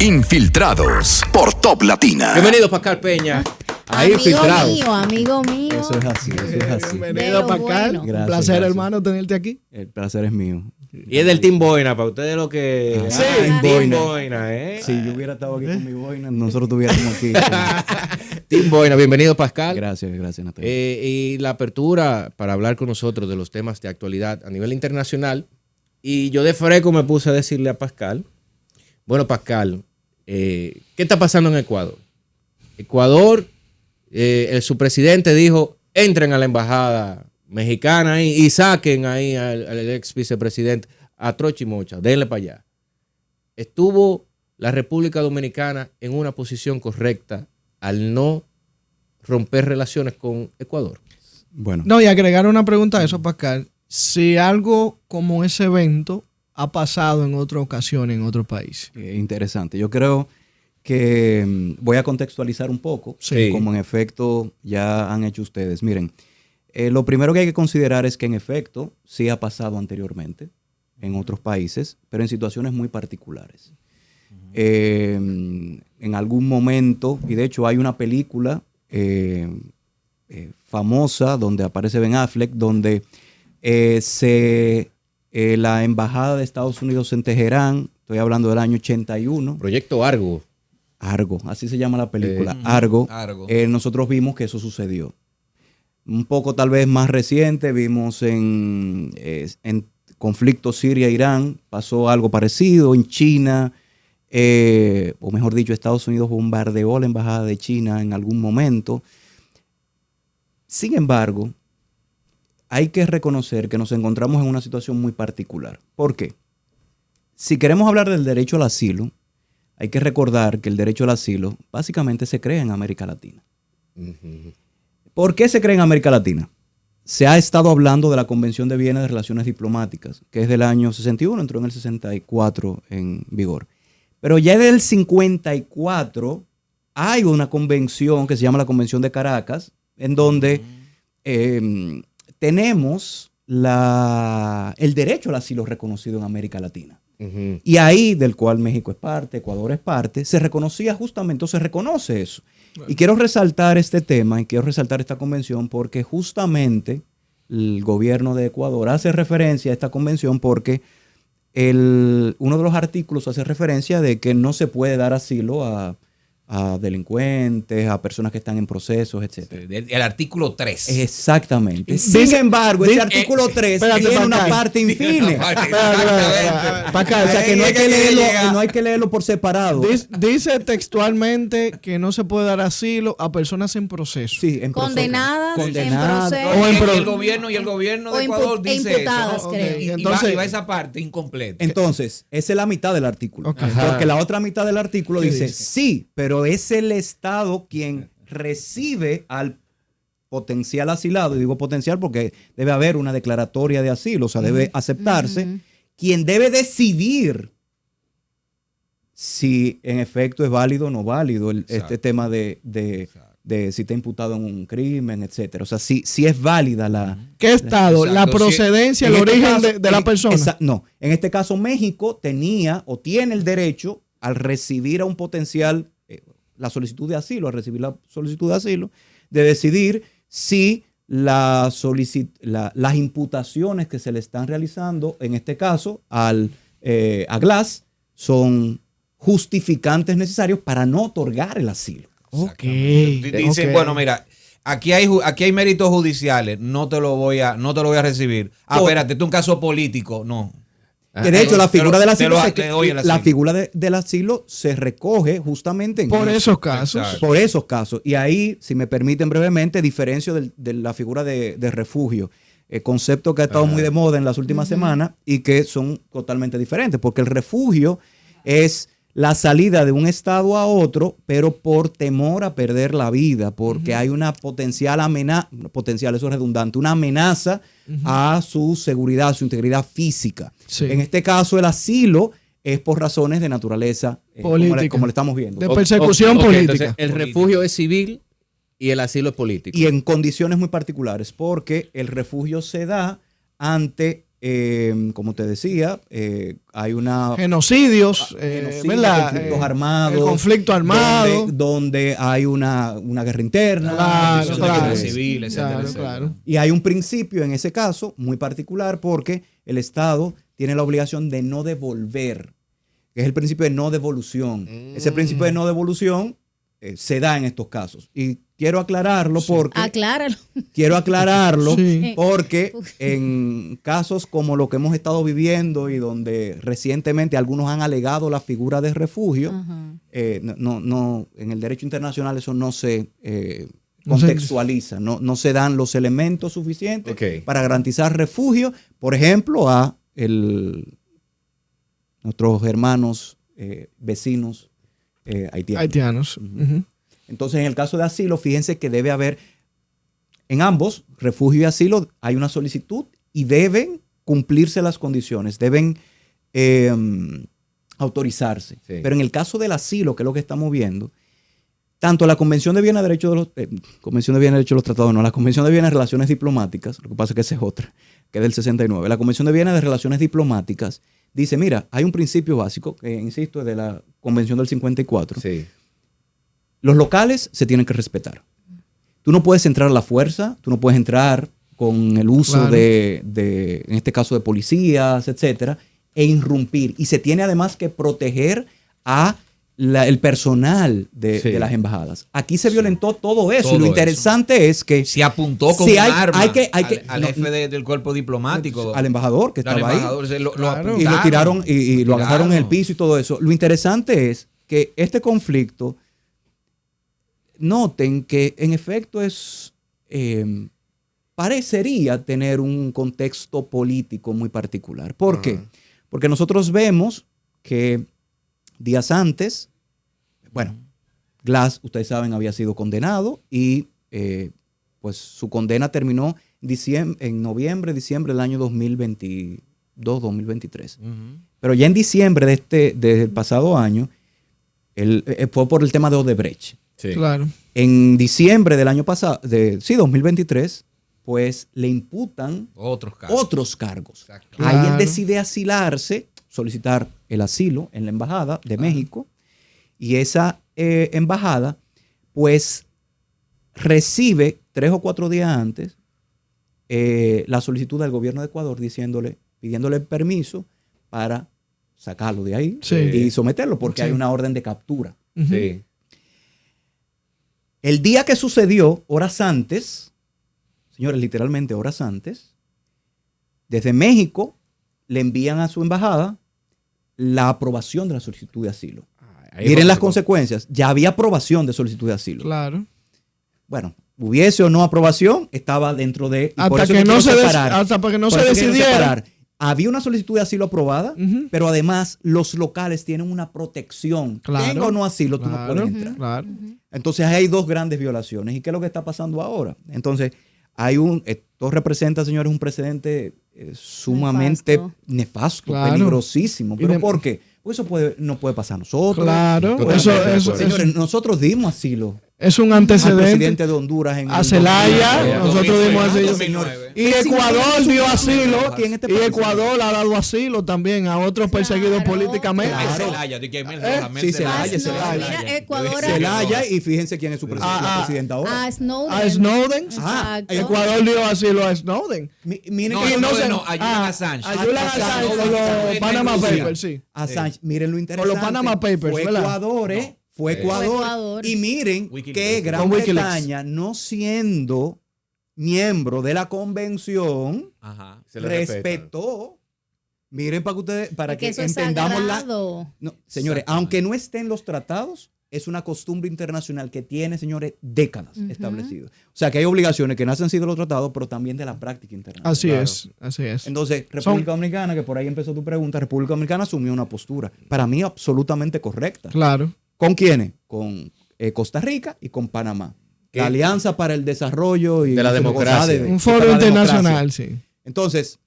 Infiltrados por Top Latina. Bienvenido, Pascal Peña. Ahí Infiltrados. Amigo mío. Eso es así, eso es así. Bienvenido, Pascal. Bueno. Gracias, Un placer, gracias. hermano, tenerte aquí. El placer es mío. Y es del Team Boina, para ustedes lo que... Sí, Team Boina. Boina, ¿eh? Si yo hubiera estado aquí con mi boina, nosotros estuviéramos aquí. Team Boina, bienvenido, Pascal. Gracias, Natalia. Y la apertura para hablar con nosotros de los temas de actualidad a nivel internacional. Y yo de freco me puse a decirle a Pascal, bueno, Pascal, ¿qué está pasando en Ecuador? Ecuador, su presidente dijo, entren a la embajada mexicana y saquen ahí al ex vicepresidente, a Troche y Mocha, denle para allá. Estuvo la República Dominicana en una posición correcta al no romper relaciones con Ecuador. Bueno, No, y agregar una pregunta a eso, Pascal. Si algo como ese evento ha pasado en otra ocasión en otro país. interesante. Yo creo que voy a contextualizar un poco, Sí. como en efecto ya han hecho ustedes. Miren, lo primero que hay que considerar es que en efecto sí ha pasado anteriormente en otros países, pero en situaciones muy particulares. En algún momento, y de hecho hay una película famosa donde aparece Ben Affleck, donde la embajada de Estados Unidos en Teherán, estoy hablando del año 81. Proyecto Argo. Argo, así se llama la película, Argo. Nosotros vimos que eso sucedió. Un poco tal vez más reciente, vimos en conflicto Siria-Irán, pasó algo parecido. En China, o mejor dicho, Estados Unidos bombardeó la embajada de China en algún momento. Sin embargo, hay que reconocer que nos encontramos en una situación muy particular. ¿Por qué? Si queremos hablar del derecho al asilo, hay que recordar que el derecho al asilo básicamente se crea en América Latina. ¿Por qué se crea en América Latina? Se ha estado hablando de la Convención de Viena de Relaciones Diplomáticas, que es del año 61, entró en el 64 en vigor. Pero ya desde el 54 hay una convención que se llama la Convención de Caracas, en donde tenemos el derecho al asilo reconocido en América Latina. Y ahí, del cual México es parte, Ecuador es parte, se reconocía justamente, o se reconoce eso. Y quiero resaltar este tema y quiero resaltar esta convención porque justamente el gobierno de Ecuador hace referencia a esta convención porque uno de los artículos hace referencia de que no se puede dar asilo a delincuentes, a personas que están en procesos, etc. El artículo 3. Exactamente. Sin embargo, ese artículo 3 tiene una parte infine. Pascal, O sea que no hay que leerlo por separado. Dice textualmente que no se puede dar asilo a personas en proceso. Sí, en proceso. Condenadas, Condenadas. en O en proceso. El gobierno O de Ecuador dice imputadas, eso, ¿no? creo. Y Entonces- va esa parte incompleta. Entonces, esa es la mitad del artículo. Ok. Porque la otra mitad del artículo ¿Qué dice, dice? sí, pero es el Estado quien recibe al potencial asilado, y digo potencial porque debe haber una declaratoria de asilo, o sea, debe aceptarse, quien debe decidir si en efecto es válido o no válido este tema de si está imputado en un crimen, etcétera. O sea, si es válida la... ¿Qué estado? Exacto. La procedencia, el En este origen caso- de la persona. No, en este caso México tenía o tiene el derecho al recibir a un potencial, la solicitud de asilo, al recibir la solicitud de asilo, de decidir si las imputaciones que se le están realizando, en este caso a Glass, son justificantes necesarios para no otorgar el asilo. Ok. Dicen, ok. bueno, mira, aquí hay méritos judiciales, no te lo voy a recibir. Espérate, esto es un caso político. No. Que de hecho la figura del asilo, te doy el asilo. la figura del asilo se recoge justamente Por esos casos. Exacto. por esos casos. Y ahí, si me permiten brevemente, diferencio de la figura de refugio, concepto que ha estado muy de moda en las últimas semanas y que son totalmente diferentes, porque el refugio es la salida de un estado a otro, pero por temor a perder la vida, porque hay una potencial amenaza, eso es redundante, una amenaza a su seguridad, a su integridad física. Sí. En este caso, el asilo es por razones de naturaleza Política. como le estamos viendo. De persecución Ok, política. entonces, el refugio es civil y el asilo es político. Y en condiciones muy particulares, porque el refugio se da ante como te decía, hay una... Genocidios, ¿verdad? Conflictos armados. El conflicto armado. Donde hay una guerra interna. Claro. Civil, etcétera, etcétera. Claro. Y hay un principio en ese caso muy particular porque el Estado tiene la obligación de no devolver, que es el principio de no devolución. Ese principio de no devolución se da en estos casos. Y quiero aclararlo porque... Acláralo. Quiero aclararlo Sí. porque en casos como lo que hemos estado viviendo y donde recientemente algunos han alegado la figura de refugio, Ajá. no, en el derecho internacional eso no se No se- contextualiza, no se dan los elementos suficientes Ok. para garantizar refugio, por ejemplo, a nuestros hermanos vecinos haitianos. Haitianos. Ujú. Entonces, en el caso de asilo, fíjense que debe haber, en ambos, refugio y asilo, hay una solicitud y deben cumplirse las condiciones, deben autorizarse. Sí. Pero en el caso del asilo, que es lo que estamos viendo, tanto la Convención de Viena de Derechos de los Convención de Viena de Derechos de los Tratados, no, la Convención de Viena de Relaciones Diplomáticas, lo que pasa es que esa es otra, que es del 69. La Convención de Viena de Relaciones Diplomáticas dice, mira, hay un principio básico, que insisto, es de la Convención del 54. Sí. Los locales se tienen que respetar. Tú no puedes entrar a la fuerza, tú no puedes entrar con el uso Claro. de, en este caso, de policías, etcétera, e irrumpir. Y se tiene además que proteger a el personal de las embajadas. Aquí se violentó todo eso. Todo y lo interesante es que Se apuntó con Sí, un hay arma que- al no, jefe del cuerpo diplomático. al embajador que Al estaba embajador, ahí. lo Claro. Y lo apuntaron. tiraron y lo agarraron en el tiraron. piso y todo eso. Lo interesante es que este conflicto, noten que en efecto es parecería tener un contexto político muy particular. ¿Por qué? Porque nosotros vemos que días antes, bueno, Glass, ustedes saben, había sido condenado y pues su condena terminó en noviembre, diciembre del año 2022-2023. Pero ya en diciembre del pasado año, fue por el tema de Odebrecht. Sí. Claro. En diciembre del año pasado, 2023, pues le imputan Otros casos. otros cargos. Exacto. Ahí él Claro. decide asilarse, solicitar el asilo en la Embajada de México, y esa embajada, pues, recibe 3 o 4 días antes la solicitud del gobierno de Ecuador pidiéndole permiso para sacarlo de ahí Sí. y someterlo, porque Sí. hay una orden de captura. Ujú. Sí. El día que sucedió, horas antes, señores, literalmente horas antes, desde México le envían a su embajada la aprobación de la solicitud de asilo. Ahí Miren va- las consecuencias. Ya había aprobación de solicitud de asilo. Claro. Bueno, hubiese o no aprobación, estaba dentro de... y por Hasta eso que quiero no se separar. hasta que no Por se eso quiero decidiera. separar. Había una solicitud de asilo aprobada, Ujú. pero además los locales tienen una protección. Claro. Tengo o no asilo, tú no Claro, puedes entrar. claro. Entonces hay dos grandes violaciones. ¿Y qué es lo que está pasando ahora? Entonces, esto representa, señores, un precedente sumamente nefasto, Claro. peligrosísimo. ¿Pero Y de- por qué? Pues eso no puede pasar a nosotros. Claro. Totalmente de acuerdo. Señores, nosotros dimos asilo es un al antecedente. presidente de Honduras en A el Zelaya, 2009. nosotros dimos asilo. 2009. Y Ecuador dio asilo. Aquí en este Y país. Ecuador ha dado asilo también a otros perseguidos políticamente. Ay, Claro. Celaya, de que Mel Sí, Rojas, Celaya, Mel Celaya. Mira, Ecuador Zelaya, y fíjense quién es su Ah, presidenta ahora. a Snowden. A Snowden. Exacto. Ecuador dio asilo a Snowden. Miren No, que no, se- no, ayudan a Assange. Ayudan a Assange con los Panama Papers, sí. Assange, miren lo interesante. Con los Panama Papers, fue ¿verdad? Ecuador, fue Ecuador. Ecuador. Y miren Wikileaks. que Gran Con Wikileaks. Bretaña, no siendo miembro de la convención, Ajá. Se le respeta. respetó. Miren para Es que eso es entendamos sagrado. No, señores, aunque no esté en los tratados, es una costumbre internacional que tiene, señores, décadas establecido. O sea, que hay obligaciones que no han sido los tratados, pero también de la práctica internacional. Así Claro. es, así es. Entonces, República Dominicana, que por ahí empezó tu pregunta, República Dominicana asumió una postura, para mí absolutamente correcta. Claro. ¿Con quiénes? Con Costa Rica y con Panamá. La Alianza para el Desarrollo y De la democracia. Un y foro para la internacional, democracia. sí. Entonces,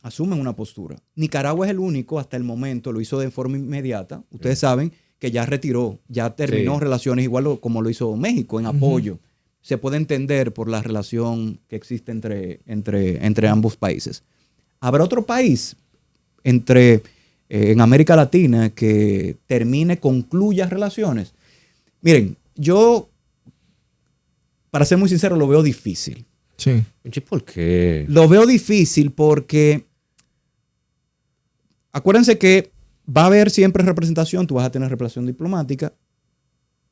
asumen una postura. Nicaragua es el único, hasta el momento, lo hizo de forma inmediata. Ustedes saben que ya retiró, ya terminó Sí. relaciones igual como lo hizo México, en apoyo. Se puede entender por la relación que existe entre ambos países. ¿Habrá otro país en América Latina que concluya relaciones? Miren, yo, para ser muy sincero, lo veo difícil. Sí. ¿Por qué? Lo veo difícil porque acuérdense que va a haber siempre representación, tú vas a tener representación diplomática,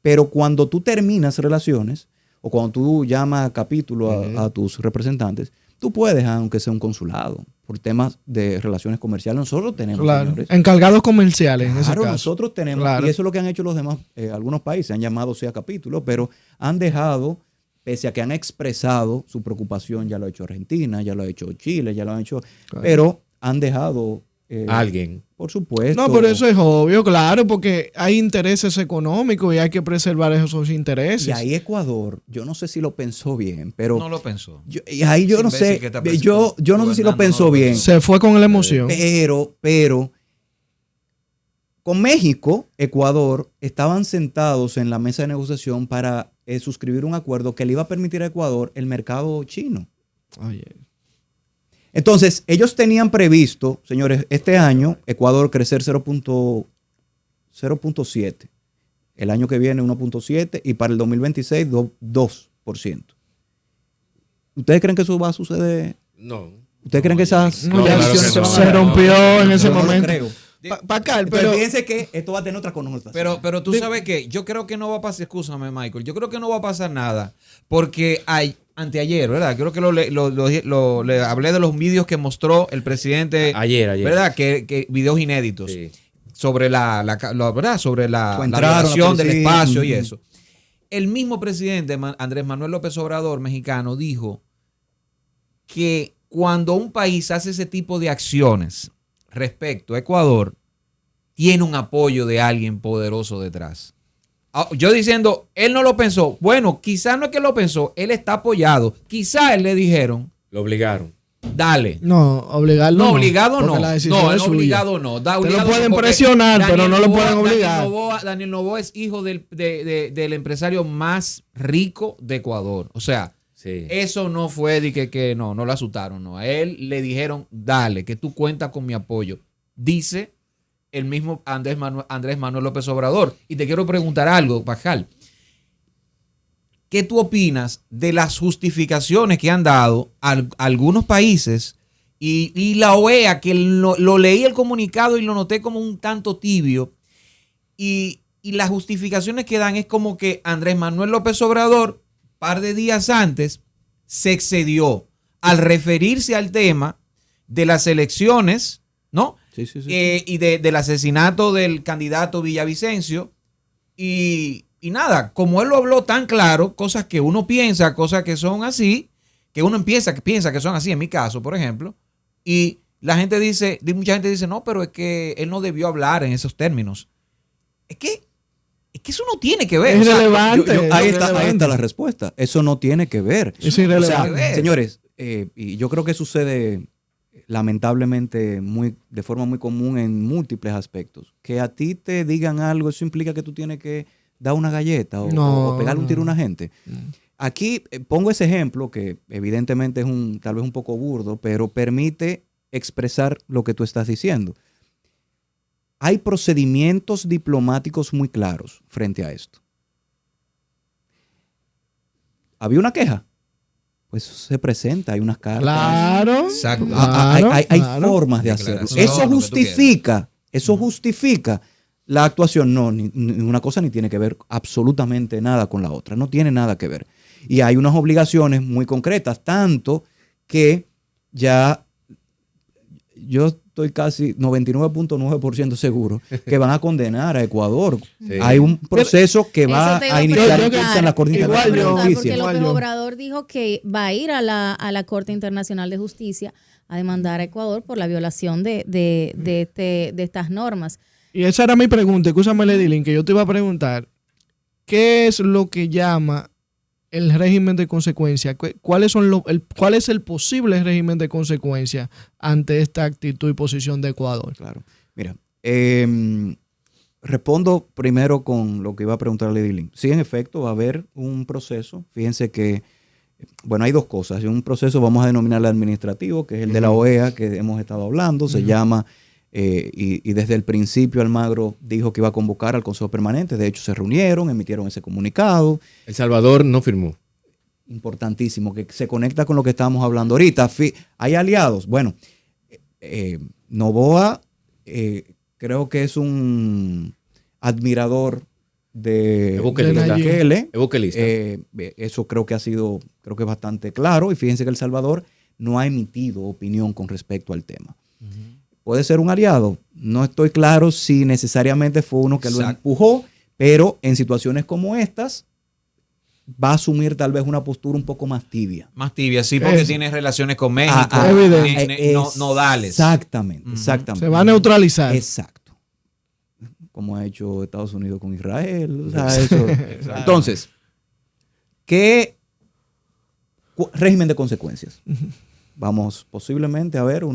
pero cuando tú terminas relaciones o cuando tú llamas a capítulo a tus representantes, tú puedes, aunque sea un consulado, por temas de relaciones comerciales. Nosotros tenemos, señores, encargados comerciales en ese caso. Nosotros tenemos, y eso es lo que han hecho los demás, algunos países, han llamado sea capítulo, pero han dejado, pese a que han expresado su preocupación, ya lo ha hecho Argentina, ya lo ha hecho Chile, ya lo han hecho, pero han dejado alguien. Por supuesto. No, pero eso es obvio, claro, porque hay intereses económicos y hay que preservar esos intereses. Y ahí Ecuador, yo no sé si lo pensó bien, pero... No lo pensó. Y ahí yo no sé, yo no sé si lo pensó bien. Se fue con la emoción. Pero con México, Ecuador, estaban sentados en la mesa de negociación para suscribir un acuerdo que le iba a permitir a Ecuador el mercado chino. Oye. Entonces, ellos tenían previsto, señores, este año Ecuador crecer 0.7. El año que viene 1.7 y para el 2026 2%. ¿Ustedes creen que eso va a suceder? No. ¿Ustedes creen que esas elecciones se van a se rompió en ese momento? Creo. Pero fíjense que esto va a tener otra connotación. Pero tú sabes que yo creo que no va a pasar, escúchame Michael, yo creo que no va a pasar nada porque anteayer, ¿verdad? Creo que le hablé de los vídeos que mostró el presidente ayer. ¿Verdad? Que videos inéditos sobre ¿verdad? Sobre la violación del espacio y eso. El mismo presidente Andrés Manuel López Obrador, mexicano, dijo que cuando un país hace ese tipo de acciones respecto a Ecuador, tiene un apoyo de alguien poderoso detrás. Yo diciendo, él no lo pensó. Bueno, quizás no es que lo pensó, él está apoyado. Quizás él le dijeron. Lo obligaron. Dale. No, obligarlo no. Obligado no. No, obligado no. Te lo pueden presionar, pero no lo pueden obligar. Daniel Noboa es hijo del empresario más rico de Ecuador. O sea, eso no fue de que no lo asustaron. No. A él le dijeron, dale, que tú cuentas con mi apoyo. Dice el mismo Andrés Manuel López Obrador. Y te quiero preguntar algo, Pascal. ¿Qué tú opinas de las justificaciones que han dado algunos países y la OEA, que lo leí el comunicado y lo noté como un tanto tibio, y las justificaciones que dan es como que Andrés Manuel López Obrador, par de días antes, se excedió al referirse al tema de las elecciones, ¿no? Sí. Y del asesinato del candidato Villavicencio. Y nada, como él lo habló tan claro, cosas que uno piensa, cosas que son así, que uno piensa que son así, en mi caso, por ejemplo, y mucha gente dice, no, pero es que él no debió hablar en esos términos. Es que eso no tiene que ver. Es irrelevante. Ahí está la respuesta. Eso no tiene que ver. Es irrelevante. O sea, señores, y yo creo que sucede lamentablemente de forma muy común en múltiples aspectos. Que a ti te digan algo, eso implica que tú tienes que dar una galleta o pegarle un tiro a una gente. Aquí pongo ese ejemplo que evidentemente es tal vez un poco burdo, pero permite expresar lo que tú estás diciendo. Hay procedimientos diplomáticos muy claros frente a esto. ¿Había una queja? Pues se presenta, hay unas cartas. Claro. Exacto. Hay formas de hacerlo. Eso justifica la actuación. No, ni una cosa ni tiene que ver absolutamente nada con la otra. No tiene nada que ver. Y hay unas obligaciones muy concretas, tanto que ya yo estoy casi 99.9% seguro que van a condenar a Ecuador. Sí. Hay un proceso que va a iniciar en la Corte Internacional de Justicia. Porque López Obrador dijo que va a ir a la Corte Internacional de Justicia a demandar a Ecuador por la violación de estas normas. Y esa era mi pregunta, escúchame, Ledilín, que yo te iba a preguntar, ¿qué es lo que llama el régimen de consecuencia? ¿Cuál es el posible régimen de consecuencia ante esta actitud y posición de Ecuador? Claro. Mira, respondo primero con lo que iba a preguntarle Ledilín. Sí, en efecto, va a haber un proceso. Fíjense que Bueno, hay dos cosas. Un proceso, vamos a denominarlo administrativo, que es el de la OEA, que hemos estado hablando. Se llama, y desde el principio Almagro dijo que iba a convocar al Consejo Permanente. De hecho, se reunieron, emitieron ese comunicado. El Salvador no firmó. Importantísimo, que se conecta con lo que estábamos hablando ahorita. ¿Hay aliados? Bueno, Noboa creo que es un admirador de Bukele. Eso creo que es bastante claro. Y fíjense que El Salvador no ha emitido opinión con respecto al tema. ¿Puede ser un aliado? No estoy claro si necesariamente fue uno que lo empujó, pero en situaciones como estas va a asumir tal vez una postura un poco más tibia. Más tibia, sí, porque tiene relaciones con México. Nodales. Exactamente. Se va a neutralizar. Exacto. Como ha hecho Estados Unidos con Israel. O sea, eso. Entonces, ¿qué régimen de consecuencias? Vamos posiblemente a ver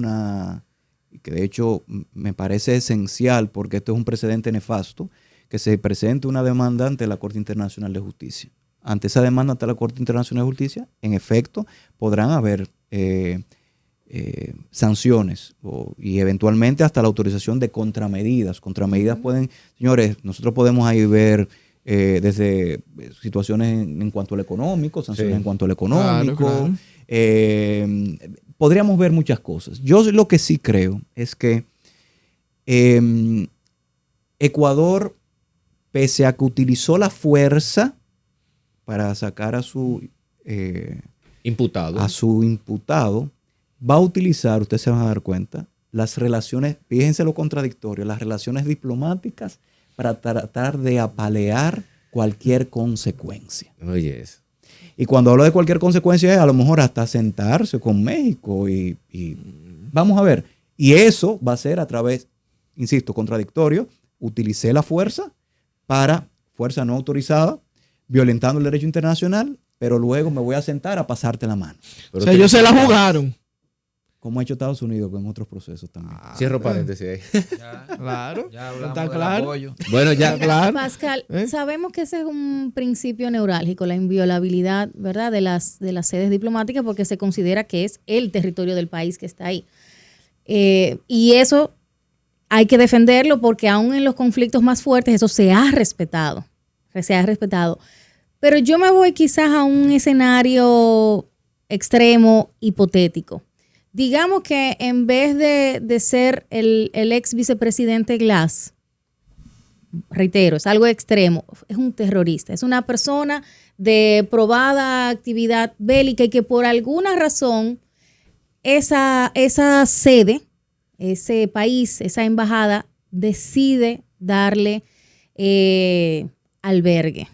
que de hecho me parece esencial, porque esto es un precedente nefasto, que se presente una demanda ante la Corte Internacional de Justicia. Ante esa demanda ante la Corte Internacional de Justicia, en efecto, podrán haber sanciones y eventualmente hasta la autorización de contramedidas. Contramedidas pueden, señores, nosotros podemos ahí ver desde situaciones en cuanto al económico, sanciones en cuanto al económico. Claro. Podríamos ver muchas cosas. Yo lo que sí creo es que Ecuador, pese a que utilizó la fuerza para sacar a su imputado, va a utilizar, ustedes se van a dar cuenta, las relaciones, fíjense lo contradictorio, las relaciones diplomáticas para tratar de apalear cualquier consecuencia. Oye, eso. Y cuando hablo de cualquier consecuencia es a lo mejor hasta sentarse con México y vamos a ver. Y eso va a ser a través, insisto, contradictorio. Utilicé la fuerza no autorizada, violentando el derecho internacional, pero luego me voy a sentar a pasarte la mano. Pero o sea, ellos se la jugaron. Como ha hecho Estados Unidos con otros procesos también. Cierro paréntesis ahí. Claro. Ya hablamos está del claro. apoyo. Bueno, ya. Claro. Pascal, sabemos que ese es un principio neurálgico, la inviolabilidad, ¿verdad?, de las sedes diplomáticas, porque se considera que es el territorio del país que está ahí. Y eso hay que defenderlo, porque aún en los conflictos más fuertes eso se ha respetado. Pero yo me voy quizás a un escenario extremo, hipotético. Digamos que en vez de ser el ex vicepresidente Glass, reitero, es algo extremo, es un terrorista, es una persona de probada actividad bélica y que por alguna razón esa sede, ese país, esa embajada decide darle albergue.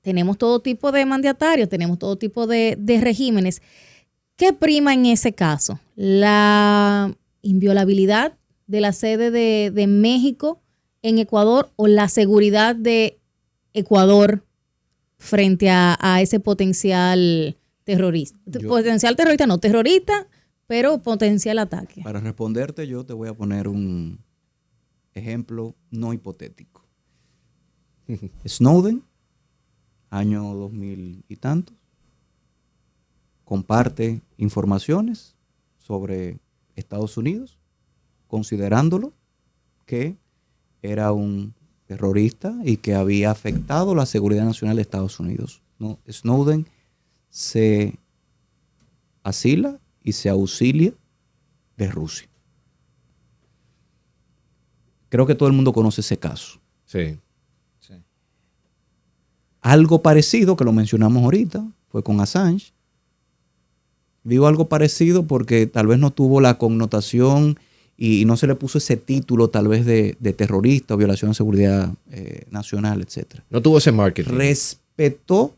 Tenemos todo tipo de mandatarios, tenemos todo tipo de regímenes. ¿Qué prima en ese caso? ¿La inviolabilidad de la sede de México en Ecuador o la seguridad de Ecuador frente a ese potencial terrorista? Potencial terrorista, no terrorista, pero potencial ataque. Para responderte, yo te voy a poner un ejemplo no hipotético. Snowden, año 2000 y tantos, comparte informaciones sobre Estados Unidos, considerándolo que era un terrorista y que había afectado la seguridad nacional de Estados Unidos. ¿No? Snowden se asila y se auxilia de Rusia. Creo que todo el mundo conoce ese caso. Sí. Algo parecido, que lo mencionamos ahorita, fue con Assange. Digo algo parecido porque tal vez no tuvo la connotación y no se le puso ese título tal vez de terrorista o violación de seguridad nacional, etc. No tuvo ese marketing. Respetó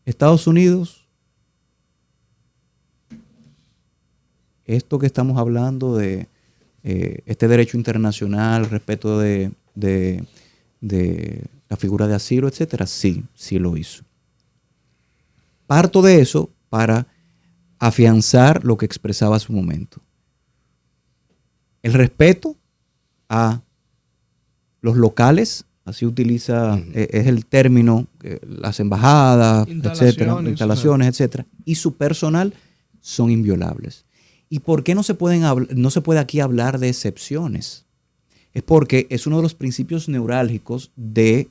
Estados Unidos esto que estamos hablando de este derecho internacional, respeto de la figura de asilo, etc. Sí lo hizo. Parto de eso para afianzar lo que expresaba hace un momento. El respeto a los locales así utiliza, es el término, las embajadas, etcétera, instalaciones, etcétera, y su personal son inviolables. ¿Y por qué no se puede aquí hablar de excepciones? Es porque es uno de los principios neurálgicos de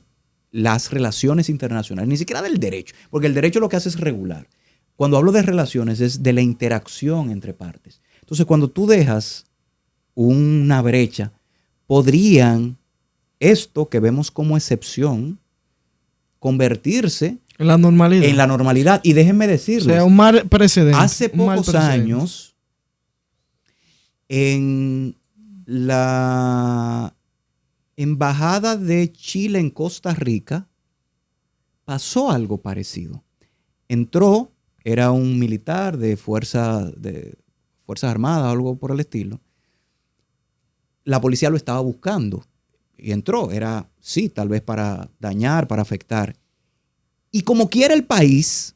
las relaciones internacionales, ni siquiera del derecho, porque el derecho lo que hace es regular. Cuando hablo de relaciones es de la interacción entre partes. Entonces, cuando tú dejas una brecha, podrían esto que vemos como excepción convertirse en la normalidad. Y déjenme decirles, o sea, un mal precedente. Hace pocos años, en la embajada de Chile en Costa Rica, pasó algo parecido. Entró, era un militar de Fuerzas Armadas, algo por el estilo. La policía lo estaba buscando y entró. Era, sí, tal vez para dañar, para afectar. Y como quiera el país,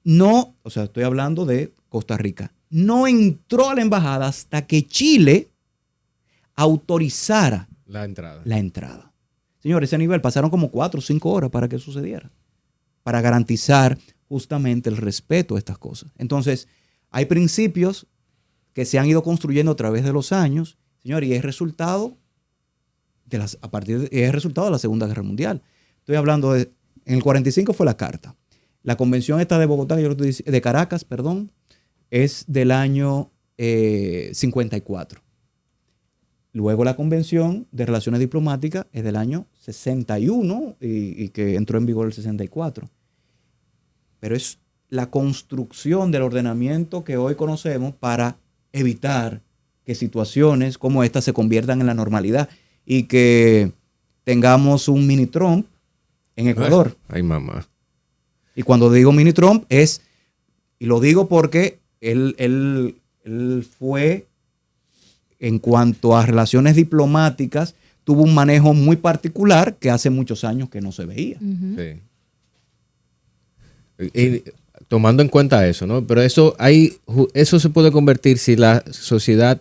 no, o sea, estoy hablando de Costa Rica, no entró a la embajada hasta que Chile autorizara la entrada. Señores, ese nivel pasaron como 4 o 5 horas para que sucediera, para garantizar justamente el respeto a estas cosas. Entonces, hay principios que se han ido construyendo a través de los años, señor, y es resultado de la Segunda Guerra Mundial. Estoy hablando en el 45 fue la Carta. La convención esta de Bogotá, de Caracas, perdón, es del año 54. Luego la Convención de Relaciones Diplomáticas es del año 61 y que entró en vigor el 64. Pero es la construcción del ordenamiento que hoy conocemos para evitar que situaciones como esta se conviertan en la normalidad y que tengamos un mini Trump en Ecuador. Ay, mamá. Y cuando digo mini Trump y lo digo porque él fue, en cuanto a relaciones diplomáticas, tuvo un manejo muy particular que hace muchos años que no se veía. Sí. Y tomando en cuenta eso, ¿no? Pero eso se puede convertir si la sociedad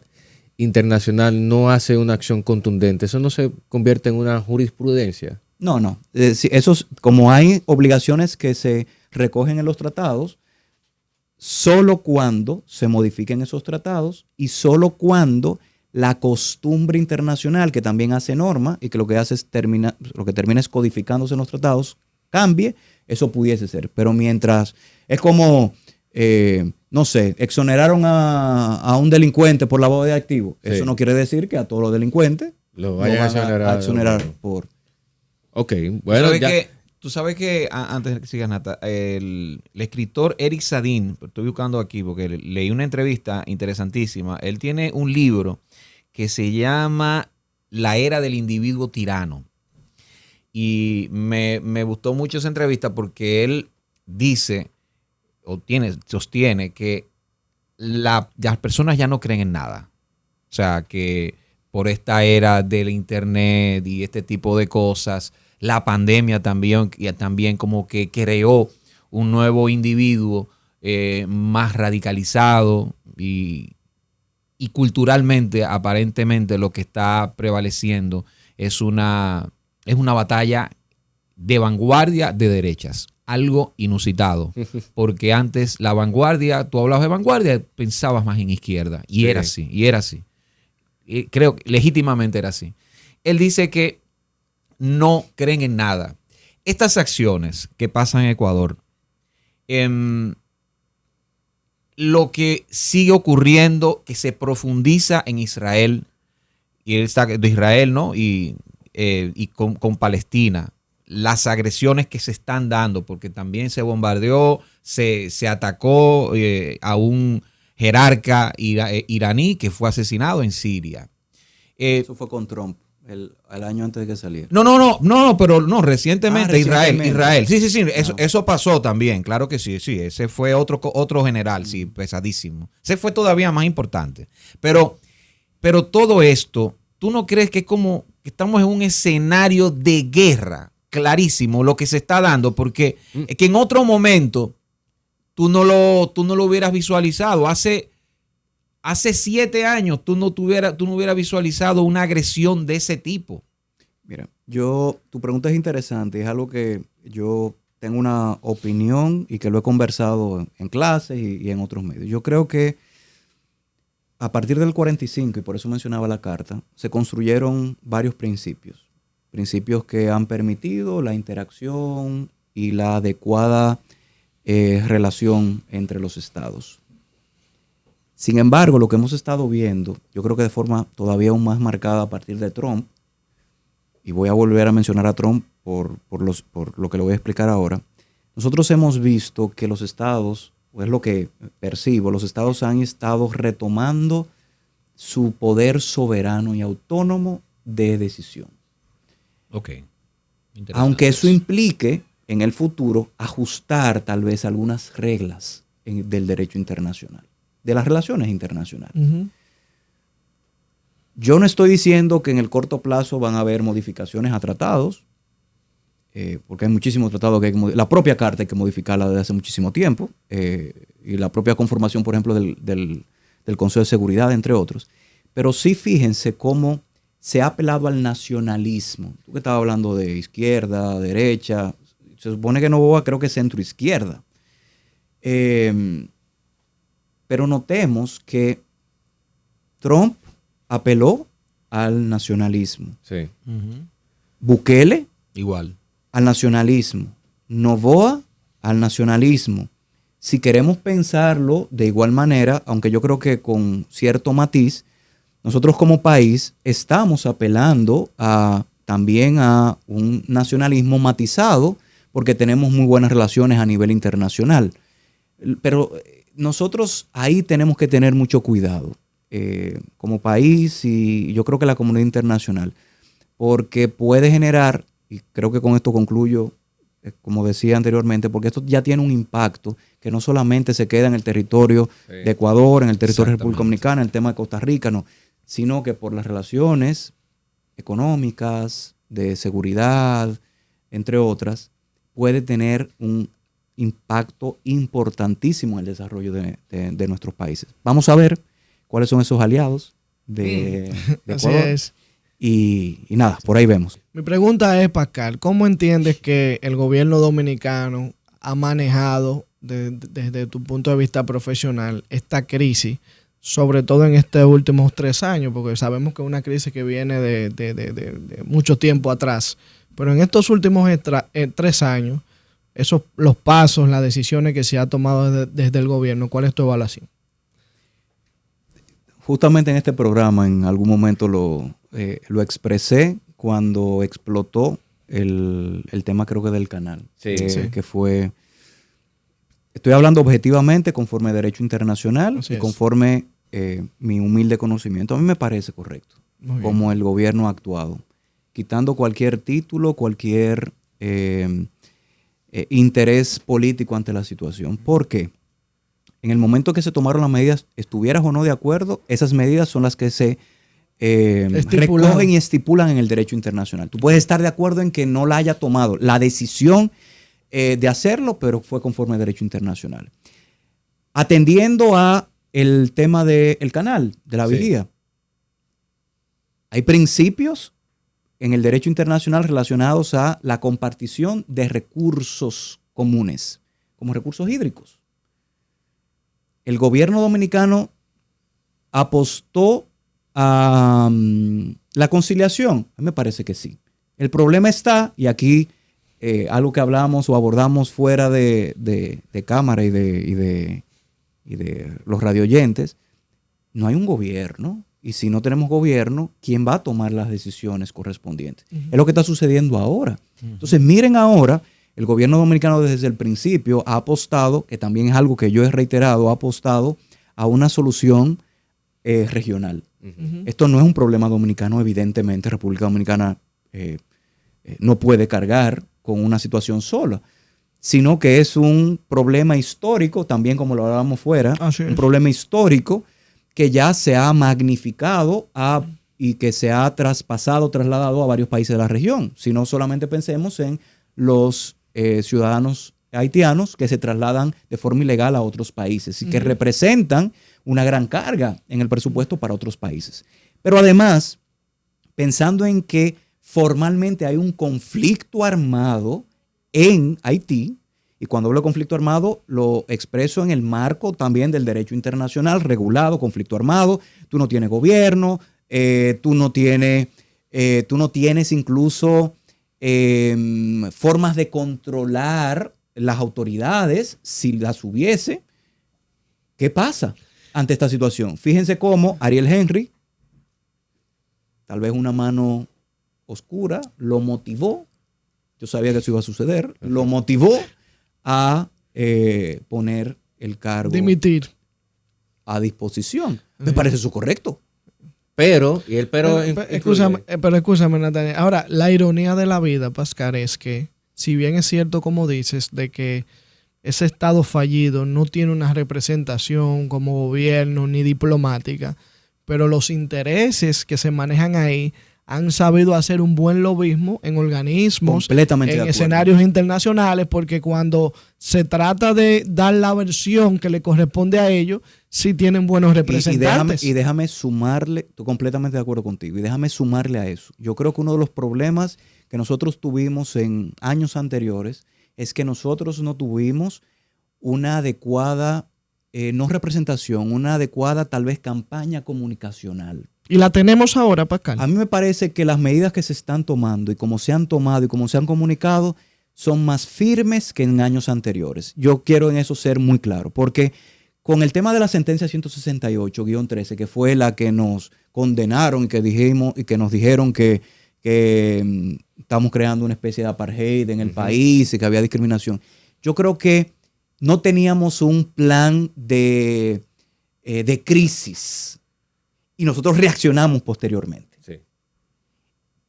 internacional no hace una acción contundente. ¿Eso no se convierte en una jurisprudencia? No. Como hay obligaciones que se recogen en los tratados, solo cuando se modifiquen esos tratados y solo cuando la costumbre internacional, que también hace norma y que lo que hace es lo que termina es codificándose en los tratados, cambie, eso pudiese ser. Pero mientras es como, no sé, exoneraron a un delincuente por lavado de activos. Sí. Eso no quiere decir que a todos los delincuentes lo vayan a exonerar por... Ok, bueno, Tú sabes que, antes de que sigas, Nata, el escritor Eric Sadin, estoy buscando aquí porque leí una entrevista interesantísima. Él tiene un libro que se llama La Era del Individuo Tirano. Y me gustó mucho esa entrevista porque él dice, sostiene que las personas ya no creen en nada. O sea, que por esta era del internet y este tipo de cosas, la pandemia también como que creó un nuevo individuo más radicalizado y culturalmente, aparentemente, lo que está prevaleciendo es una batalla de vanguardia de derechas. Algo inusitado. Porque antes la vanguardia, tú hablabas de vanguardia, pensabas más en izquierda. Y sí. Era así. Y creo que legítimamente era así. Él dice que no creen en nada. Estas acciones que pasan en Ecuador, lo que sigue ocurriendo, que se profundiza en Israel, y él está de Israel, ¿no? Y con Palestina, las agresiones que se están dando, porque también se bombardeó, se atacó a un jerarca iraní que fue asesinado en Siria. Eso fue con Trump. El año antes de que saliera. No, pero no, recientemente Israel. Sí, eso pasó también, claro que sí, ese fue otro general, sí, pesadísimo. Ese fue todavía más importante. Pero todo esto, ¿tú no crees que es como que estamos en un escenario de guerra clarísimo lo que se está dando? Porque que en otro momento tú no lo hubieras visualizado. Hace 7 años tú no hubieras visualizado una agresión de ese tipo. Mira, Tu pregunta es interesante, es algo que yo tengo una opinión y que lo he conversado en clases y en otros medios. Yo creo que a partir del 45, y por eso mencionaba la carta, se construyeron varios principios. Principios que han permitido la interacción y la adecuada relación entre los estados. Sin embargo, lo que hemos estado viendo, yo creo que de forma todavía aún más marcada a partir de Trump, y voy a volver a mencionar a Trump por lo que le voy a explicar ahora, nosotros hemos visto que los estados, o es lo que percibo, los estados han estado retomando su poder soberano y autónomo de decisión. Ok. Aunque eso implique en el futuro ajustar tal vez algunas reglas del derecho internacional, de las relaciones internacionales. Uh-huh. Yo no estoy diciendo que en el corto plazo van a haber modificaciones a tratados, porque hay muchísimos tratados que la propia carta hay que modificarla desde hace muchísimo tiempo, y la propia conformación, por ejemplo, del Consejo de Seguridad, entre otros. Pero sí fíjense cómo se ha apelado al nacionalismo. Tú que estabas hablando de izquierda, derecha, se supone que Noboa creo que es centro-izquierda. Pero notemos que Trump apeló al nacionalismo. Sí. Uh-huh. Bukele, igual, al nacionalismo. Noboa, al nacionalismo. Si queremos pensarlo de igual manera, aunque yo creo que con cierto matiz, nosotros como país estamos apelando también a un nacionalismo matizado porque tenemos muy buenas relaciones a nivel internacional. Pero nosotros ahí tenemos que tener mucho cuidado como país y yo creo que la comunidad internacional, porque puede generar, y creo que con esto concluyo, como decía anteriormente, porque esto ya tiene un impacto que no solamente se queda en el territorio de Ecuador, en el territorio de República Dominicana, en el tema de Costa Rica, no, sino que por las relaciones económicas, de seguridad, entre otras, puede tener un impacto importantísimo en el desarrollo de nuestros países. Vamos a ver cuáles son esos aliados de Ecuador. Así es. Y nada, por ahí vemos. Mi pregunta es, Pascal, ¿cómo entiendes que el gobierno dominicano ha manejado desde tu punto de vista profesional esta crisis, sobre todo en estos últimos 3 años? Porque sabemos que es una crisis que viene de mucho tiempo atrás, pero en estos últimos 3 años, los pasos, las decisiones que se ha tomado desde el gobierno, ¿cuál es tu evaluación? Justamente en este programa en algún momento lo expresé cuando explotó el tema, creo que del canal. Sí. Que fue, estoy hablando objetivamente conforme a derecho internacional y conforme mi humilde conocimiento. A mí me parece correcto como el gobierno ha actuado, quitando cualquier título, cualquier interés político ante la situación. ¿Por qué? En el momento que se tomaron las medidas, estuvieras o no de acuerdo, esas medidas son las que se recogen y estipulan en el derecho internacional. Tú puedes estar de acuerdo en que no la haya tomado la decisión de hacerlo, pero fue conforme al derecho internacional. Atendiendo a el tema del canal, de la vigía, hay principios en el derecho internacional relacionados a la compartición de recursos comunes, como recursos hídricos. El gobierno dominicano apostó a la conciliación. A mí me parece que sí. El problema está, y aquí algo que hablamos o abordamos fuera de cámara y de los radioyentes, no hay un gobierno. Y si no tenemos gobierno, ¿quién va a tomar las decisiones correspondientes? Uh-huh. Es lo que está sucediendo ahora. Uh-huh. Entonces, miren ahora, el gobierno dominicano desde el principio ha apostado, que también es algo que yo he reiterado, ha apostado a una solución regional. Uh-huh. Esto no es un problema dominicano, evidentemente. República Dominicana no puede cargar con una situación sola, sino que es un problema histórico, también como lo hablábamos fuera, un problema histórico que ya se ha magnificado y que se ha trasladado a varios países de la región. Si no, solamente pensemos en los ciudadanos haitianos que se trasladan de forma ilegal a otros países y que representan una gran carga en el presupuesto para otros países. Pero además, pensando en que formalmente hay un conflicto armado en Haití, y cuando hablo de conflicto armado lo expreso en el marco también del derecho internacional regulado, conflicto armado, tú no tienes gobierno, tú no tienes incluso formas de controlar las autoridades, si las hubiese. ¿Qué pasa ante esta situación? Fíjense cómo Ariel Henry, tal vez una mano oscura, lo motivó. Yo sabía que eso iba a suceder. Lo motivó a poner el cargo. Dimitir. A disposición. Me parece eso correcto. Pero escúchame, Natalia. Ahora, la ironía de la vida, Pascal, es que, si bien es cierto, como dices, de que ese Estado fallido no tiene una representación como gobierno ni diplomática, pero los intereses que se manejan ahí han sabido hacer un buen lobismo en organismos, en escenarios internacionales, porque cuando se trata de dar la versión que le corresponde a ellos, sí tienen buenos representantes. Y déjame sumarle, estoy completamente de acuerdo contigo, y déjame sumarle a eso. Yo creo que uno de los problemas que nosotros tuvimos en años anteriores es que nosotros no tuvimos una adecuada, no representación, una adecuada tal vez campaña comunicacional. Y la tenemos ahora, Pascal. A mí me parece que las medidas que se están tomando y como se han tomado y como se han comunicado son más firmes que en años anteriores. Yo quiero en eso ser muy claro, porque con el tema de la sentencia 168-13, que fue la que nos condenaron y que dijimos y que nos dijeron que estamos creando una especie de apartheid en el país y que había discriminación. Yo creo que no teníamos un plan de crisis. Y nosotros reaccionamos posteriormente. Sí.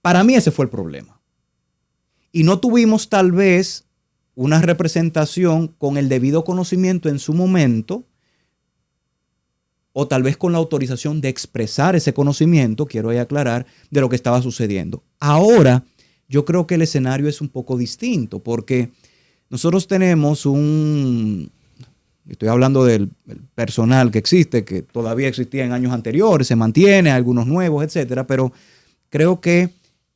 Para mí ese fue el problema. Y no tuvimos tal vez una representación con el debido conocimiento en su momento, o tal vez con la autorización de expresar ese conocimiento, quiero ahí aclarar, de lo que estaba sucediendo. Ahora, yo creo que el escenario es un poco distinto, porque nosotros tenemos estoy hablando del personal que existe, que todavía existía en años anteriores, se mantiene, algunos nuevos, etcétera, pero creo que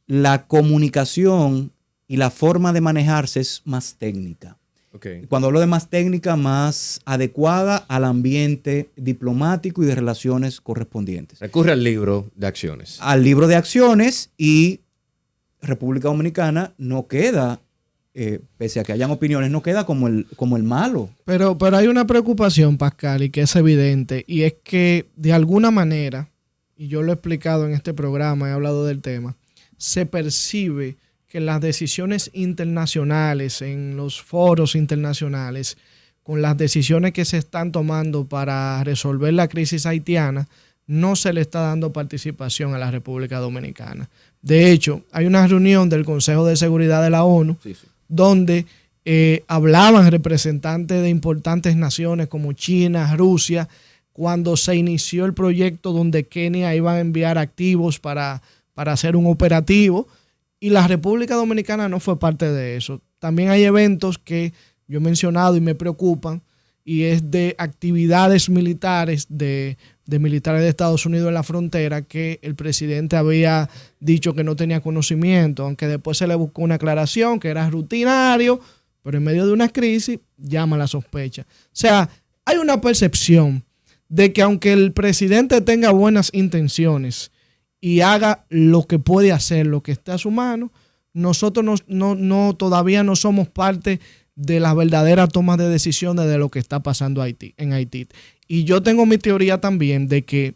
la comunicación y la forma de manejarse es más técnica. Okay. Cuando hablo de más técnica, más adecuada al ambiente diplomático y de relaciones correspondientes. Recurre al libro de acciones. Al libro de acciones, y República Dominicana no queda, pese a que hayan opiniones, no queda como el malo. Pero hay una preocupación, Pascal, y que es evidente, y es que de alguna manera, y yo lo he explicado en este programa, he hablado del tema, se percibe que las decisiones internacionales, en los foros internacionales, con las decisiones que se están tomando para resolver la crisis haitiana, no se le está dando participación a la República Dominicana. De hecho, hay una reunión del Consejo de Seguridad de la ONU, donde hablaban representantes de importantes naciones como China, Rusia, cuando se inició el proyecto donde Kenia iba a enviar activos para hacer un operativo, y la República Dominicana no fue parte de eso. También hay eventos que yo he mencionado y me preocupan, y es de actividades militares de militares de Estados Unidos en la frontera, que el presidente había dicho que no tenía conocimiento, aunque después se le buscó una aclaración que era rutinario, pero en medio de una crisis llama la sospecha. O sea, hay una percepción de que aunque el presidente tenga buenas intenciones y haga lo que puede hacer, lo que está a su mano, nosotros todavía no somos parte de la verdadera toma de decisiones de lo que está pasando en Haití. Y yo tengo mi teoría también de que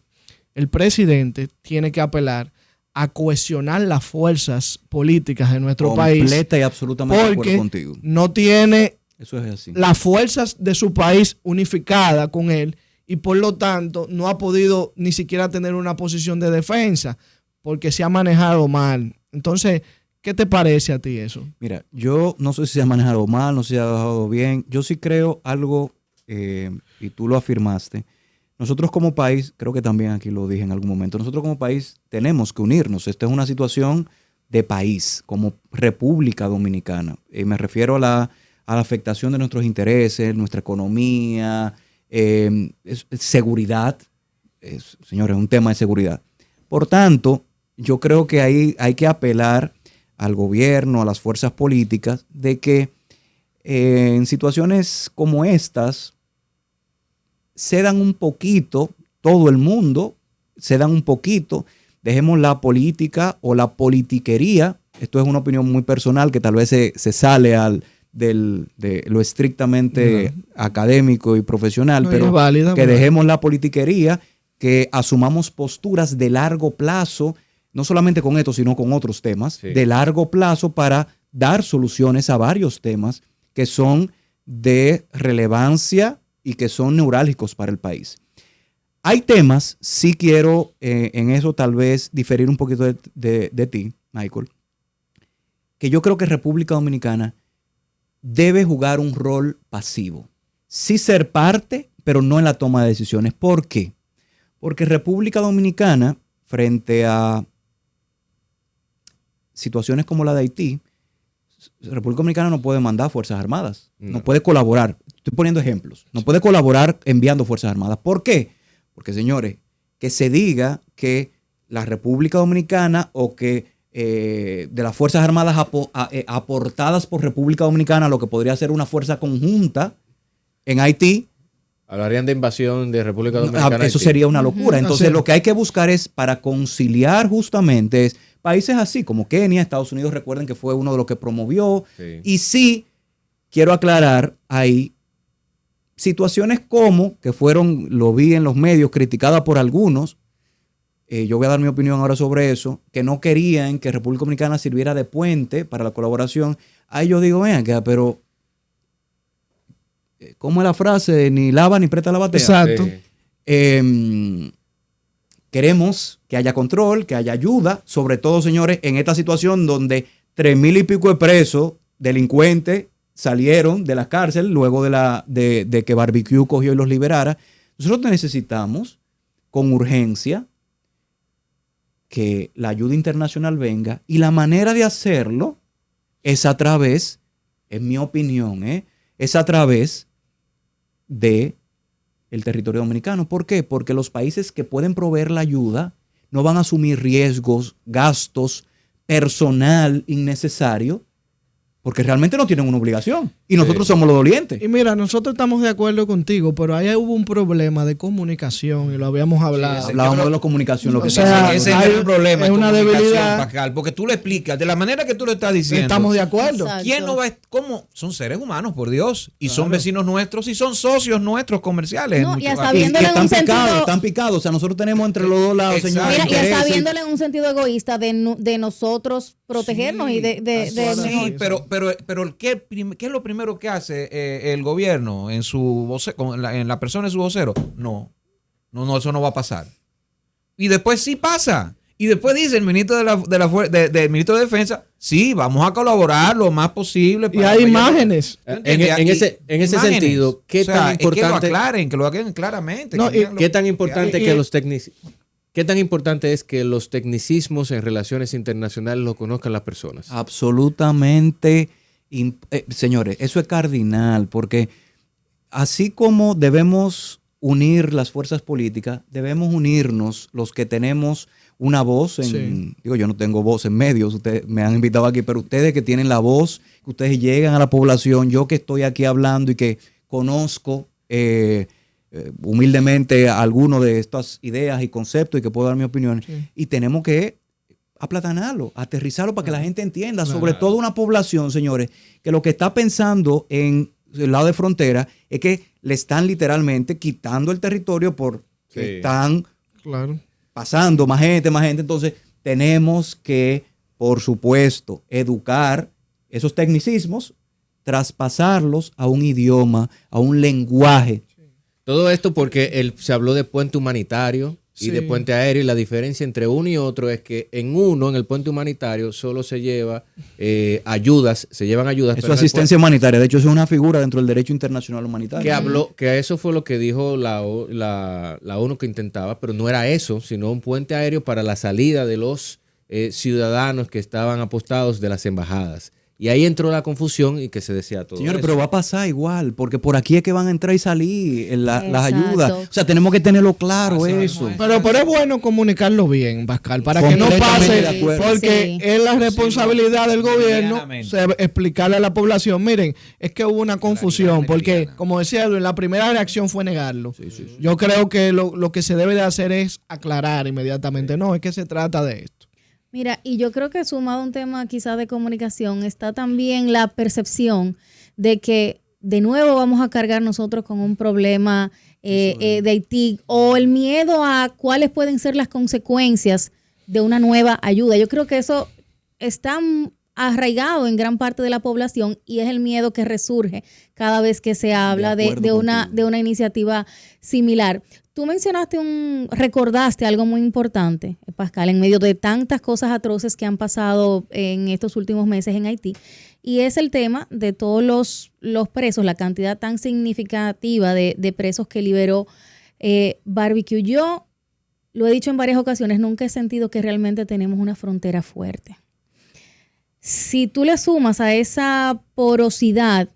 el presidente tiene que apelar a cohesionar las fuerzas políticas de nuestro país. Completa y absolutamente de acuerdo contigo. No tiene Eso es así. Las fuerzas de su país unificadas con él, y por lo tanto no ha podido ni siquiera tener una posición de defensa porque se ha manejado mal. Entonces, ¿qué te parece a ti eso? Mira, yo no sé si se ha manejado mal, no sé si se ha manejado bien. Yo sí creo algo, y tú lo afirmaste. Nosotros como país, creo que también aquí lo dije en algún momento, nosotros como país tenemos que unirnos. Esta es una situación de país, como República Dominicana. Me refiero a la afectación de nuestros intereses, nuestra economía, seguridad. Señores, es un tema de seguridad. Por tanto, yo creo que ahí hay que apelar al gobierno, a las fuerzas políticas, de que en situaciones como estas cedan un poquito, todo el mundo cedan un poquito, dejemos la política o la politiquería. Esto es una opinión muy personal que tal vez se sale de lo estrictamente académico y profesional, No, pero es válida, que dejemos la politiquería, que asumamos posturas de largo plazo, no solamente con esto, sino con otros temas, de largo plazo para dar soluciones a varios temas que son de relevancia y que son neurálgicos para el país. Hay temas, sí quiero en eso tal vez diferir un poquito de ti, Michael, que yo creo que República Dominicana debe jugar un rol pasivo. Sí ser parte, pero no en la toma de decisiones. ¿Por qué? Porque República Dominicana, frente a situaciones como la de Haití, República Dominicana no puede mandar Fuerzas Armadas, no puede colaborar. Estoy poniendo ejemplos. No puede colaborar enviando Fuerzas Armadas. ¿Por qué? Porque, señores, que se diga que la República Dominicana o que de las Fuerzas Armadas aportadas por República Dominicana, lo que podría ser una fuerza conjunta en Haití. Hablarían de invasión de República Dominicana. Eso sería una locura. Entonces, lo que hay que buscar es, para conciliar justamente, es países así como Kenia, Estados Unidos, recuerden que fue uno de los que promovió. Sí. Y sí, quiero aclarar ahí, situaciones como, que fueron, lo vi en los medios, criticadas por algunos, yo voy a dar mi opinión ahora sobre eso, que no querían que República Dominicana sirviera de puente para la colaboración. Ahí yo digo, venga, pero ¿cómo es la frase? Ni lava ni presta la batea. Exacto. Queremos que haya control, que haya ayuda, sobre todo, señores, en esta situación donde 3,000 y pico de presos, delincuentes, salieron de la cárcel luego de que Barbecue cogió y los liberara. Nosotros necesitamos, con urgencia, que la ayuda internacional venga, y la manera de hacerlo es a través, en mi opinión, es a través de el territorio dominicano. ¿Por qué? Porque los países que pueden proveer la ayuda no van a asumir riesgos, gastos, personal innecesario, porque realmente no tienen una obligación. Y nosotros somos los dolientes. Y mira, nosotros estamos de acuerdo contigo, pero ahí hubo un problema de comunicación y lo habíamos hablado. Sí, hablábamos de la comunicación. Lo que ese es el problema. Es una debilidad. Pascal, porque tú le explicas de la manera que tú lo estás diciendo. Estamos de acuerdo. Exacto. ¿Quién no va? ¿Cómo? Son seres humanos, por Dios. Y son vecinos nuestros y son socios nuestros comerciales. No, y hasta y viéndole en un sentido... están picados. O sea, nosotros tenemos entre los dos lados, señores. Mira, y hasta viéndole en un sentido egoísta de nosotros protegernos y de sí, pero ¿qué es lo primero que hace el gobierno en su vocero, en la persona de su vocero? No, eso no va a pasar. Y después sí pasa. Y después dice el ministro del ministro de Defensa, sí, vamos a colaborar lo más posible. Y hay imágenes. En ese sentido, ¿qué tan importante? Que lo aclaren claramente. No, ¿qué tan importante ¿Qué tan importante es que los tecnicismos en relaciones internacionales lo conozcan las personas? Absolutamente. Señores, eso es cardinal, porque así como debemos unir las fuerzas políticas, debemos unirnos los que tenemos una voz digo, yo no tengo voz en medios, ustedes me han invitado aquí, pero ustedes que tienen la voz, que ustedes llegan a la población, yo que estoy aquí hablando y que conozco humildemente algunos de estas ideas y conceptos y que puedo dar mi opinión, y tenemos que aplatanarlo, aterrizarlo para que la gente entienda, sobre todo una población, señores, que lo que está pensando en el lado de frontera es que le están literalmente quitando el territorio porque están pasando más gente. Entonces, tenemos que, por supuesto, educar esos tecnicismos, traspasarlos a un idioma, a un lenguaje. Todo esto porque se habló de puente humanitario y de puente aéreo, y la diferencia entre uno y otro es que en el puente humanitario, solo se llevan ayudas. Eso es asistencia humanitaria. De hecho, eso es una figura dentro del derecho internacional humanitario. Que eso fue lo que dijo la ONU que intentaba, pero no era eso, sino un puente aéreo para la salida de los ciudadanos que estaban apostados de las embajadas. Y ahí entró la confusión y que se decía todo. Señores, eso. pero va a pasar igual, porque por aquí es que van a entrar y salir las Exacto. ayudas. O sea, tenemos que tenerlo claro Así eso. mismo es. Pero es bueno comunicarlo bien, Pascal, para que no Completamente pase, de acuerdo. porque Sí. es la responsabilidad del gobierno Medianamente. explicarle a la población. Miren, es que hubo una confusión, porque meridiana. como decía Edwin, la primera reacción fue negarlo. Yo creo que lo que se debe de hacer es aclarar inmediatamente. No, es que se trata de esto. Mira, y yo creo que sumado a un tema quizás de comunicación, está también la percepción de que de nuevo vamos a cargar nosotros con un problema de Haití o el miedo a cuáles pueden ser las consecuencias de una nueva ayuda. Yo creo que eso está arraigado en gran parte de la población y es el miedo que resurge cada vez que se habla de una iniciativa similar. Tú recordaste algo muy importante, Pascal, en medio de tantas cosas atroces que han pasado en estos últimos meses en Haití, y es el tema de todos los presos, la cantidad tan significativa de presos que liberó Barbecue. Yo lo he dicho en varias ocasiones, nunca he sentido que realmente tenemos una frontera fuerte. Si tú le sumas a esa porosidad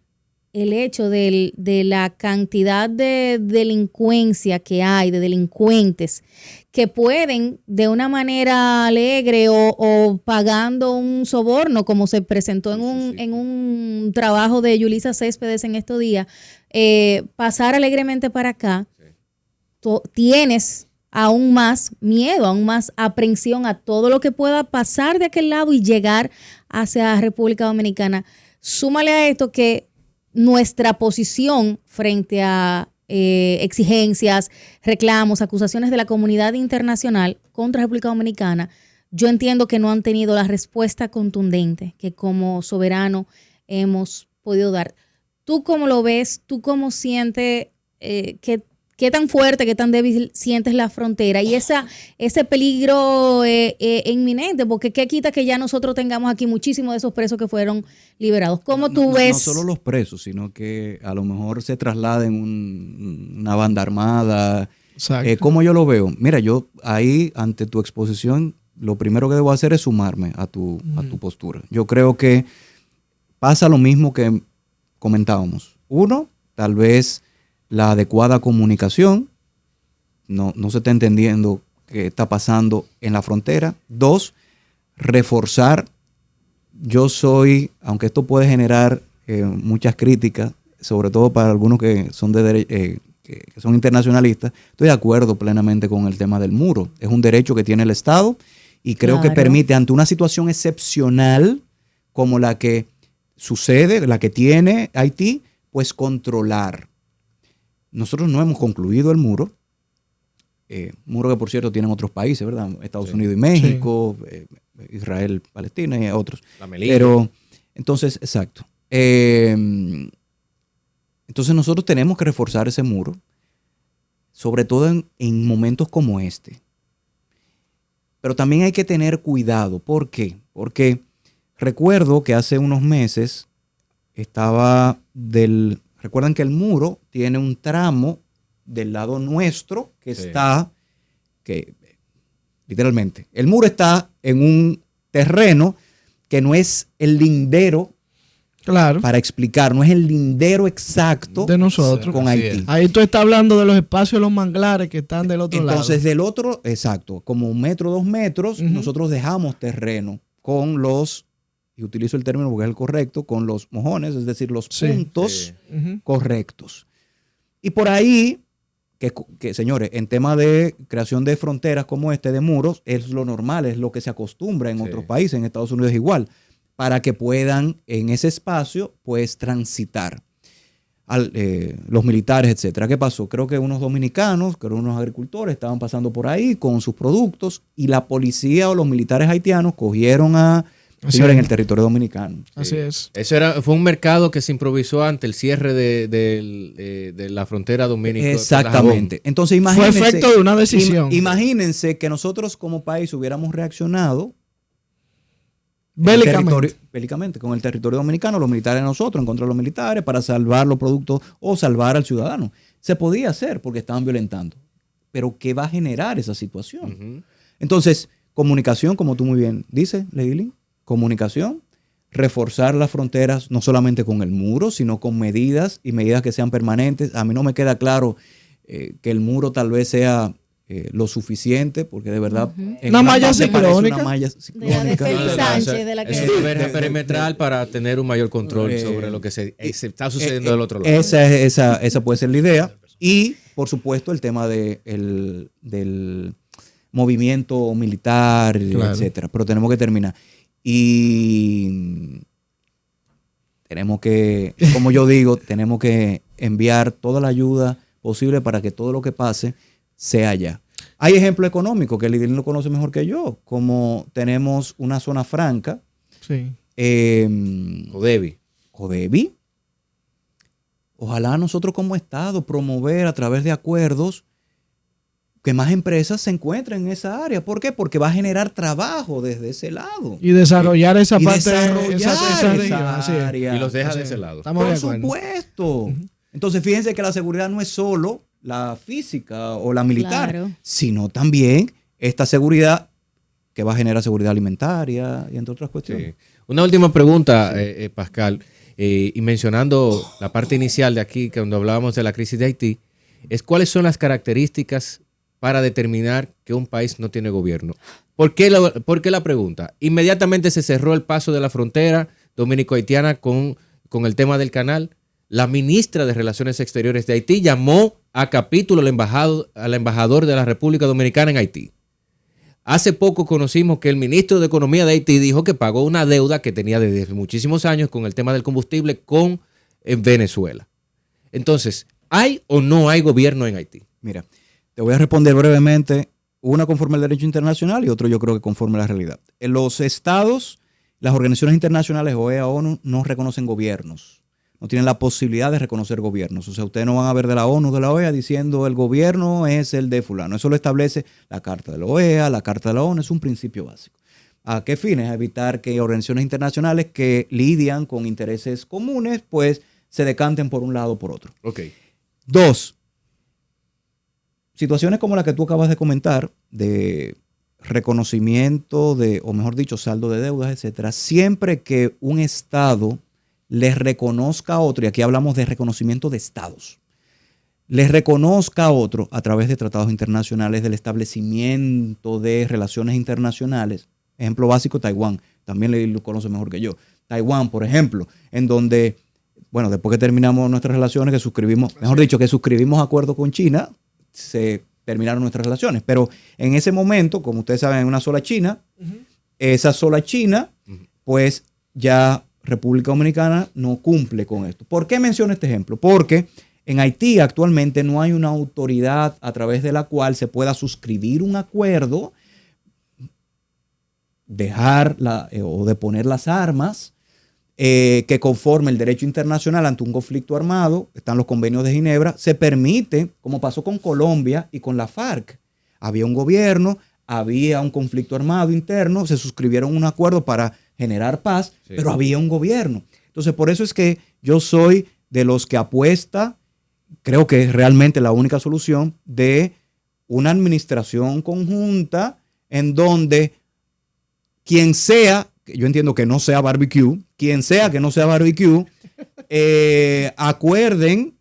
el hecho de la cantidad de delincuencia que hay, de delincuentes que pueden de una manera alegre o pagando un soborno, como se presentó en un trabajo de Yulisa Céspedes en estos días, pasar alegremente para acá, tienes aún más miedo, aún más aprensión a todo lo que pueda pasar de aquel lado y llegar hacia República Dominicana. Súmale a esto que nuestra posición frente a exigencias, reclamos, acusaciones de la comunidad internacional contra República Dominicana, yo entiendo que no han tenido la respuesta contundente que como soberano hemos podido dar. ¿Tú cómo lo ves? ¿Tú cómo sientes qué tan fuerte, qué tan débil sientes la frontera y ese peligro inminente? Porque qué quita que ya nosotros tengamos aquí muchísimos de esos presos que fueron liberados. ¿Cómo tú ves? No solo los presos, sino que a lo mejor se trasladen una banda armada. ¿Cómo yo lo veo? Mira, yo ahí, ante tu exposición, lo primero que debo hacer es sumarme a tu postura. Yo creo que pasa lo mismo que comentábamos. Uno, tal vez la adecuada comunicación, no se está entendiendo qué está pasando en la frontera. Dos, reforzar. Yo soy, aunque esto puede generar muchas críticas, sobre todo para algunos que son que son internacionalistas, estoy de acuerdo plenamente con el tema del muro. Es un derecho que tiene el Estado y creo que permite, ante una situación excepcional como la que sucede, la que tiene Haití, pues controlar. Nosotros no hemos concluido el muro. Muro que, por cierto, tienen otros países, ¿verdad? Estados Unidos y México, Israel, Palestina y otros. Pero, entonces, exacto. Entonces nosotros tenemos que reforzar ese muro, sobre todo en momentos como este. Pero también hay que tener cuidado. ¿Por qué? Porque recuerdo que hace unos meses recuerdan que el muro tiene un tramo del lado nuestro que literalmente, el muro está en un terreno que no es el lindero, claro, para explicar, no es el lindero exacto de nosotros con Haití. Ahí tú estás hablando de los espacios, los manglares que están del otro lado. Entonces, del otro, exacto, como 1 metro, 2 metros, nosotros dejamos terreno con y utilizo el término porque es el correcto, con los mojones, es decir, los puntos correctos. Y por ahí, que señores, en tema de creación de fronteras como de muros, es lo normal, es lo que se acostumbra en otros países, en Estados Unidos igual, para que puedan en ese espacio, pues, transitar los militares, etcétera. ¿Qué pasó? Creo que unos dominicanos, unos agricultores estaban pasando por ahí con sus productos y la policía o los militares haitianos cogieron en el territorio dominicano. Así es. Eso fue un mercado que se improvisó ante el cierre de la frontera dominicana. Exactamente. Entonces, imagínense. Fue efecto de una decisión. Imagínense que nosotros como país hubiéramos reaccionado bélicamente con el territorio dominicano, los militares nosotros, en contra de los militares, para salvar los productos o salvar al ciudadano. Se podía hacer porque estaban violentando. Pero ¿qué va a generar esa situación? Entonces, comunicación, como tú muy bien dices, Leilín, comunicación, reforzar las fronteras, no solamente con el muro, sino con medidas que sean permanentes. A mí no me queda claro que el muro tal vez sea lo suficiente, porque de verdad una malla ciclónica. De la de Félix Sánchez, de la que es una verja perimetral para tener un mayor control sobre lo que se está sucediendo del otro lado. Esa puede ser la idea. Y, por supuesto, el tema del movimiento militar, claro, etcétera. Pero tenemos que terminar. Y tenemos que, como yo digo, tenemos que enviar toda la ayuda posible para que todo lo que pase sea allá. Hay ejemplos económicos que Lidín lo conoce mejor que yo, como tenemos una zona franca. Sí. Codevi. Ojalá nosotros como Estado promover a través de acuerdos que más empresas se encuentren en esa área. ¿Por qué? Porque va a generar trabajo desde ese lado. Y desarrollar esa y parte, esa región, y los deja de ese lado. Estamos Por de acuerdo. Supuesto. Entonces, fíjense que la seguridad no es solo la física o la militar, claro, sino también esta seguridad que va a generar seguridad alimentaria y entre otras cuestiones. Sí. Una última pregunta, Pascal, y mencionando la parte inicial de aquí, cuando hablábamos de la crisis de Haití, es cuáles son las características para determinar que un país no tiene gobierno. ¿Por qué la pregunta? Inmediatamente se cerró el paso de la frontera dominico-haitiana con el tema del canal. La ministra de Relaciones Exteriores de Haití llamó a capítulo al embajador de la República Dominicana en Haití. Hace poco conocimos que el ministro de Economía de Haití dijo que pagó una deuda que tenía desde muchísimos años con el tema del combustible con Venezuela. Entonces, ¿hay o no hay gobierno en Haití? Mira, te voy a responder brevemente, una conforme al derecho internacional y otro yo creo que conforme a la realidad. En los estados, las organizaciones internacionales, OEA, ONU, no reconocen gobiernos. No tienen la posibilidad de reconocer gobiernos. O sea, ustedes no van a ver de la ONU, de la OEA, diciendo el gobierno es el de fulano. Eso lo establece la Carta de la OEA, la Carta de la ONU, es un principio básico. ¿A qué fines? A evitar que organizaciones internacionales que lidian con intereses comunes, pues se decanten por un lado o por otro. Okay. 2, situaciones como la que tú acabas de comentar, de reconocimiento o mejor dicho, saldo de deudas, etcétera, siempre que un Estado les reconozca a otro, y aquí hablamos de reconocimiento de estados, les reconozca a otro a través de tratados internacionales, del establecimiento de relaciones internacionales. Ejemplo básico, Taiwán, también lo conoce mejor que yo. Taiwán, por ejemplo, en donde, bueno, después que terminamos nuestras relaciones, que suscribimos acuerdos con China, se terminaron nuestras relaciones. Pero en ese momento, como ustedes saben, en una sola China, esa sola China, pues ya República Dominicana no cumple con esto. ¿Por qué menciono este ejemplo? Porque en Haití actualmente no hay una autoridad a través de la cual se pueda suscribir un acuerdo, dejar o deponer las armas que conforme el derecho internacional ante un conflicto armado. Están los convenios de Ginebra. Se permite, como pasó con Colombia y con la FARC. Había un gobierno, había un conflicto armado interno, se suscribieron un acuerdo para generar paz, sí, pero había un gobierno. Entonces, por eso es que yo soy de los que apuesta, creo que es realmente la única solución, de una administración conjunta en donde quien sea, yo entiendo que no sea barbecue, quien sea que no sea barbecue, acuerden,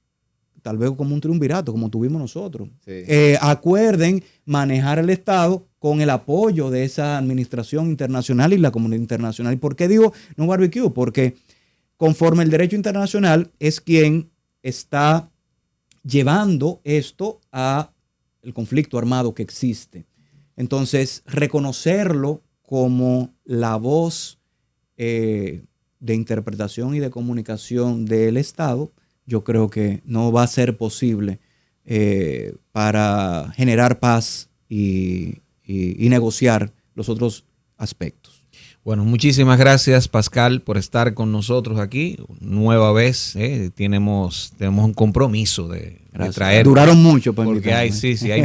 tal vez como un triunvirato, como tuvimos nosotros, sí, acuerden manejar el Estado con el apoyo de esa administración internacional y la comunidad internacional. ¿Y por qué digo no barbecue? Porque conforme el derecho internacional es quien está llevando esto a el conflicto armado que existe. Entonces, reconocerlo como la voz de interpretación y de comunicación del Estado, yo creo que no va a ser posible para generar paz y negociar los otros aspectos. Bueno, muchísimas gracias, Pascal, por estar con nosotros aquí. Nueva vez, tenemos un compromiso de traer. Duraron mucho, porque hay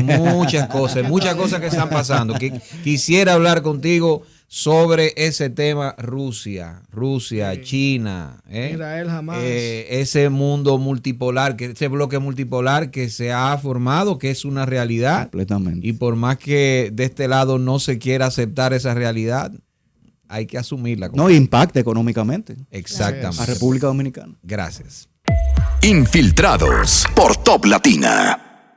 muchas cosas que están pasando. Quisiera hablar contigo sobre ese tema Rusia, sí, China, Israel, Hamas, ese mundo multipolar, ese bloque multipolar que se ha formado, que es una realidad. Completamente. Y por más que de este lado no se quiera aceptar esa realidad, hay que asumirla. No, impacta económicamente. Exactamente. A República Dominicana. Gracias. Infiltrados por Top Latina.